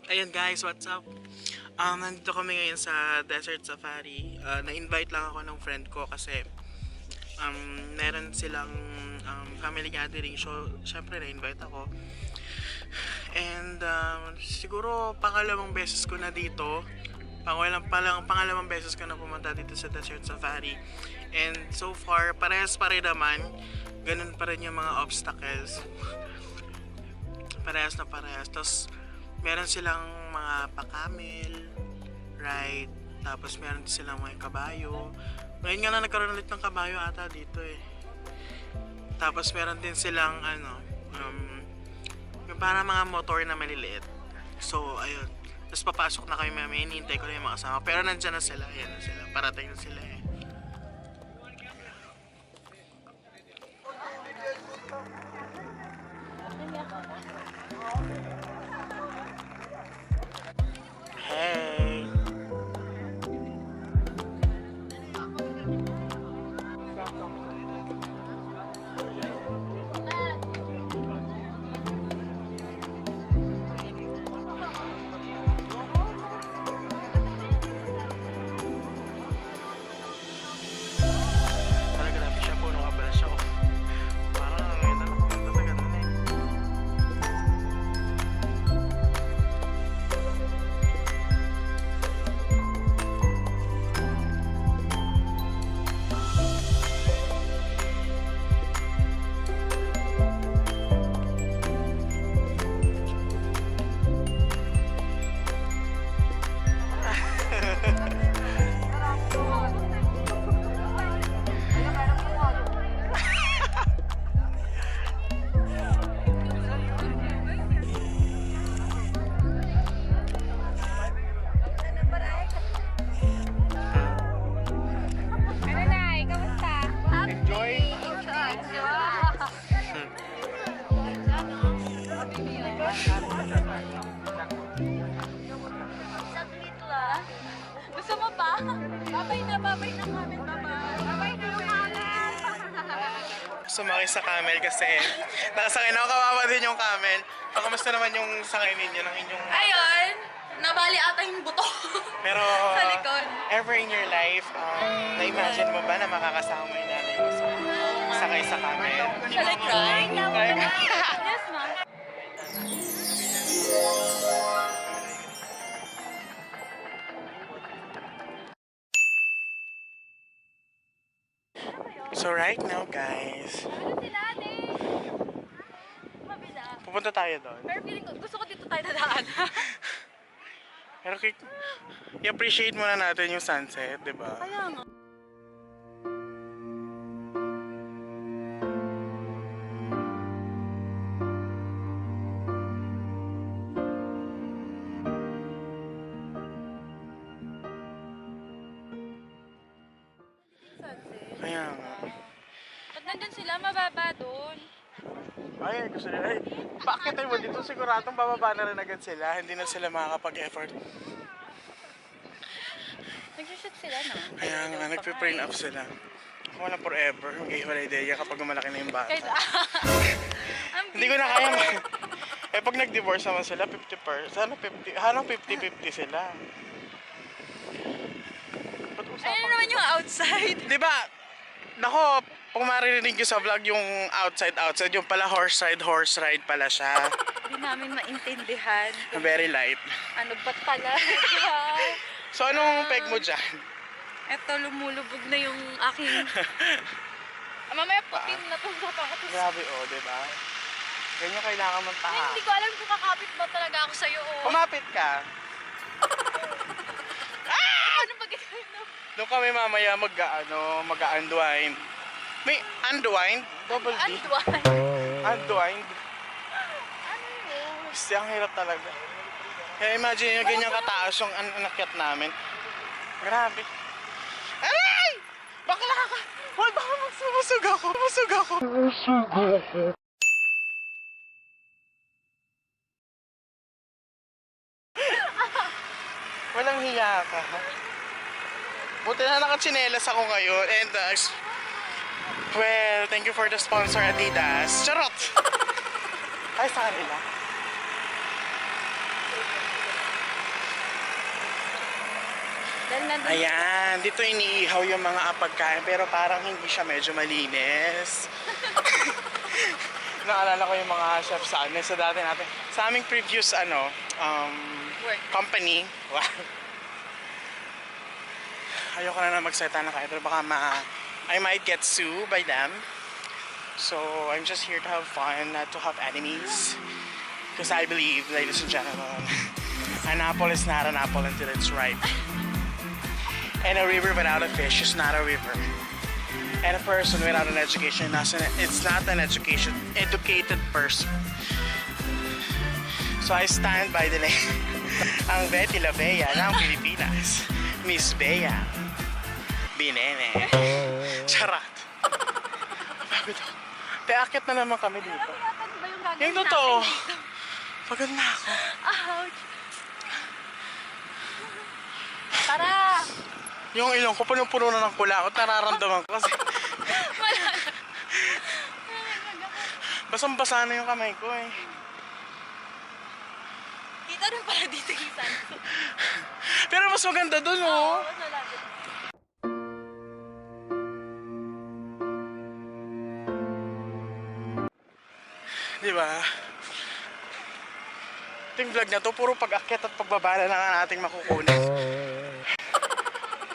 Ayan guys, what's up? Nandito kami ngayon sa Desert Safari. Na-invite lang ako ng friend ko kasi meron silang family gathering. So, syempre na-invite ako. And siguro pangalawang beses ko na dito. Pangalawang beses ko na pumunta dito sa Desert Safari. And so far, parehas pa rin naman. Ganun pa rin yung mga obstacles. Parehas na parehas. Tapos, meron silang mga pa-camel ride, tapos meron din silang mga kabayo. Ngayon nga na nagkaroon ulit ng kabayo ata dito eh. Tapos meron din silang para mga motor na maliliit. So ayun, tapos papasok na kami mamaya, hinihintay ko na yung mga kasama, pero nandyan na sila, ayan na sila, parating na sila eh. Hey. pa. Babay na camel. Babay na yung camel. Sumakay sa camel kasi nakasakay na ako. Kawawa din yung camel. Kamusta naman yung sakay ninyo ng inyong... Ayun, nabali ata yung buto. Pero, sa likod. ever in your life, na-imagine mo ba na makakasama mo yung nanay mo sa sakay sa camel? Shall I cry? Cry ka? Yes, ma'am. So right now guys, pupunta tayo doon. Pero feeling ko, gusto ko dito tayo dadaan. Pero i-appreciate muna natin yung sunset, di ba? Kaya nga. Kaya nga. Pag nandun sila, mababa doon. Ay, gusto nila. Ay, bakit tayo mo dito? Siguradong bababa na rin agad sila. Hindi na sila makakapag-effort. Nag-shoot sila na. Kaya nga, nagpe-print up sila. Ako na forever. Mag-iwalay day kapag malaki na yung bata. Hindi ko na kaya. Eh, pag nag-divorce naman sila, 50%. Sana 50, hanang 50-50 sila. Ano naman yung outside? Di ba? Nako, kung maririnig ko sa vlog yung outside, yung pala horse ride pala siya. Hindi namin maintindihan. Very light. Ano ba talaga? So, anong peg mo dyan? Eto, lumulubog na yung aking... Mamaya putin na itong sapatos. Grabe, oh, di ba? Ganyan kailangan mong taha. Hindi ko alam kung kakapit ba talaga ako sa'yo. Kumapit ka. Ano ba gagawin mo? Doon kami mamaya mag-unwind. May unwind? Double D? Unwind. Unwind. Ano yun? Kasi ang hirap talaga. Kaya imagine nyo, ganyan kataas yung anakyat namin. Grabe. Aray! Bakla ka! Hoy, baka magsumusog ako. Walang hiya ka. Buti na nakatsinelas ako ngayon. And well, thank you for the sponsor, Adidas. Charot! Ay, sa kanila. Ayan, dito iniihaw yung mga pagkain pero parang hindi siya medyo malinis. Naalala ko yung mga chef sa dati natin. Sa aming previous company. Wow. Ayoko na magsalita na kayo pero baka I might get sued by them. So I'm just here to have fun, not to have enemies. Because I believe, ladies and gentlemen, an apple is not an apple until it's ripe. And a river without a fish is not a river. And a person without an education, it's not an educated person. So I stand by the name, ang Betty La Bea ng Pilipinas, Miss Bea Binene. Charot. Pagod ako. Teakit na naman kami dito. Yung totoo. Pagod na ako. Ouch. Tara! Yung ilong ko, punong-puno na ng kulakot, nararamdaman ko kasi. Wala na. Basang-basa na yung kamay ko eh. Kita rin pala dito yung santo. Pero mas maganda dun oh. Oo, mas malapit. Diba? Ating vlog na to, puro pag-akyat at pagbaba na lang ang ating makukunin.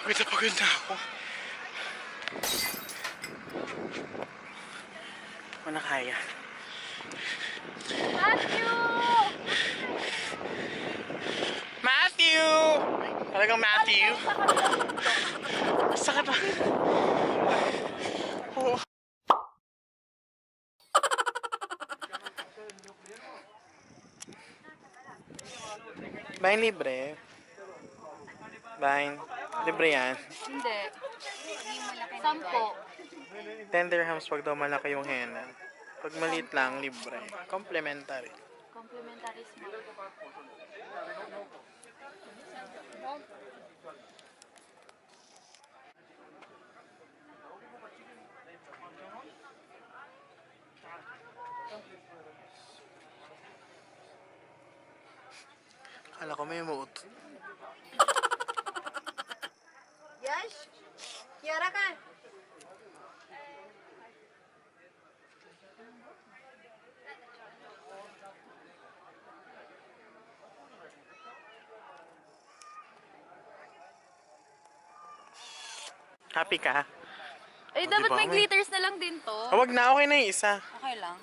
Pagod na ako. Wala kaya. Matthew! Talagang Matthew? Sakit ba? Oo. Bain libre. Bain. Libre yan. Hindi. 10. 10 dirhams pag daw malaki yung henna. Pag maliit lang, libre. Complimentary. Complimentary small. Kala ko may mood. Yash, Kiara ka. Happy ka? Ay, O, dapat diba? may glitters na lang din to. Wag na, okay na yung isa. Okay lang.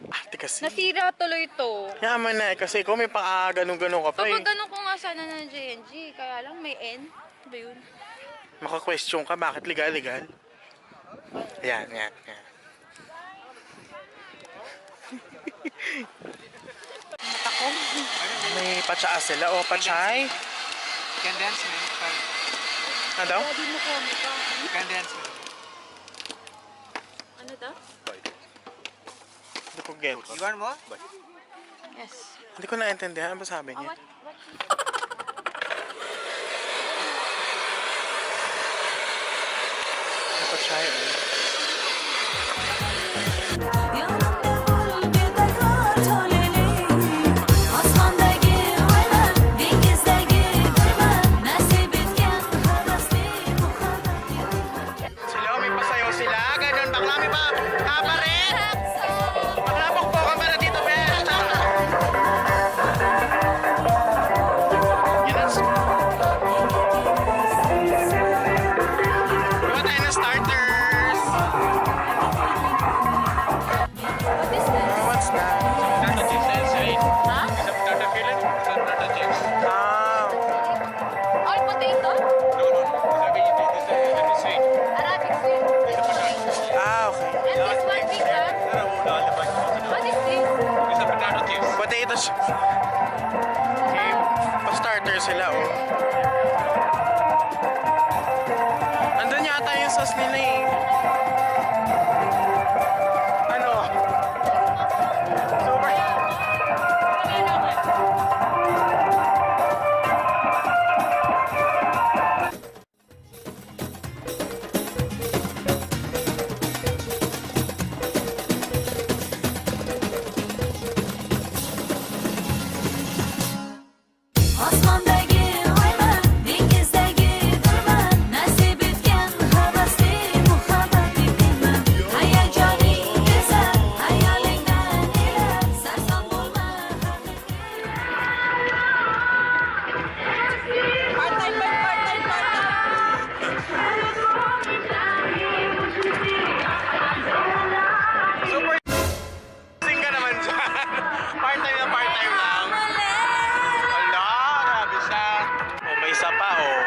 Ate kasi. Nasira tuloy to. Yaman na, kasi kung may ganun-ganun ka pa Kapag eh. ganun ko nga sana ng JNG, kaya lang may N. Ba yun? Maka-question ka, bakit legal? Yan. Mata ko. May patsaa sila. O, patsaay. Can dance, man. Ano daw? Daddy mo ko. Can dance, man. Ano daw? Hindi ko get. You want more? Yes. Hindi ko naintindihan. Ano ba sabi Oh, niya? what? May patsaay. Sila, may pasayaw sila. Ganun, bakla may pa. Kaparet! Maglabok po ka para dito, Ben. Yan ang... Gawa tayo ng starters. What is this? What's that? Potato chips inside. Ha? Is a potato fillet? Is a potato chips? Ah, All potato? No. It's a vegetable. This is sweet. Arabic sweet. okay. And this one big one? What is this? It's a potato chips. Potatoes. Okay, pa-starter sila, oh. Nandun yata yung sauce nila, eh. Ano? Super. Osmondagi oyman, dengizdagi gulman, nasib etgan havasli muhabbat etganman. Hayajoni go'zal, hayolingdan elar, sarson bo'lma Super. Sing ka naman dyan. Part-time na part-time lang. Ala, grabe siya. Oh, may isa pa, oh.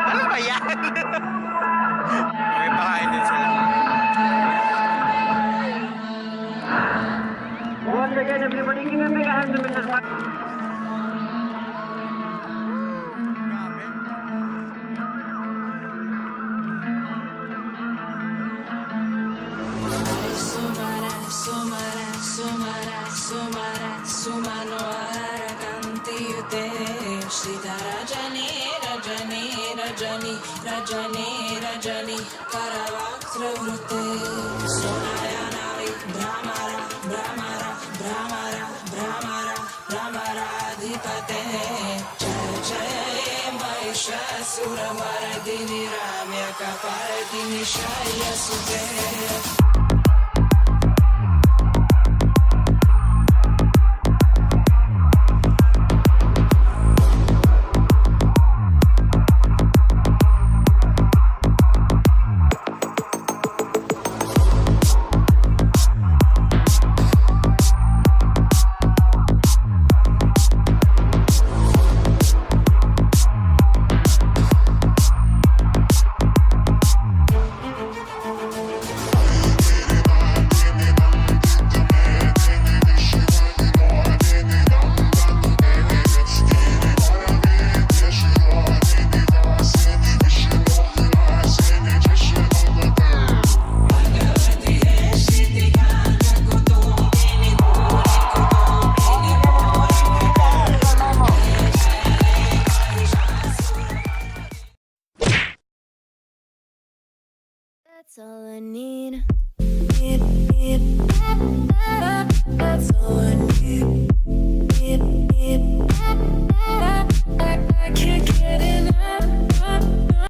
Ano ba yan? May pakain din sila. Once again, everybody, give a big hand to Mrs. That's all I need. That's all I need.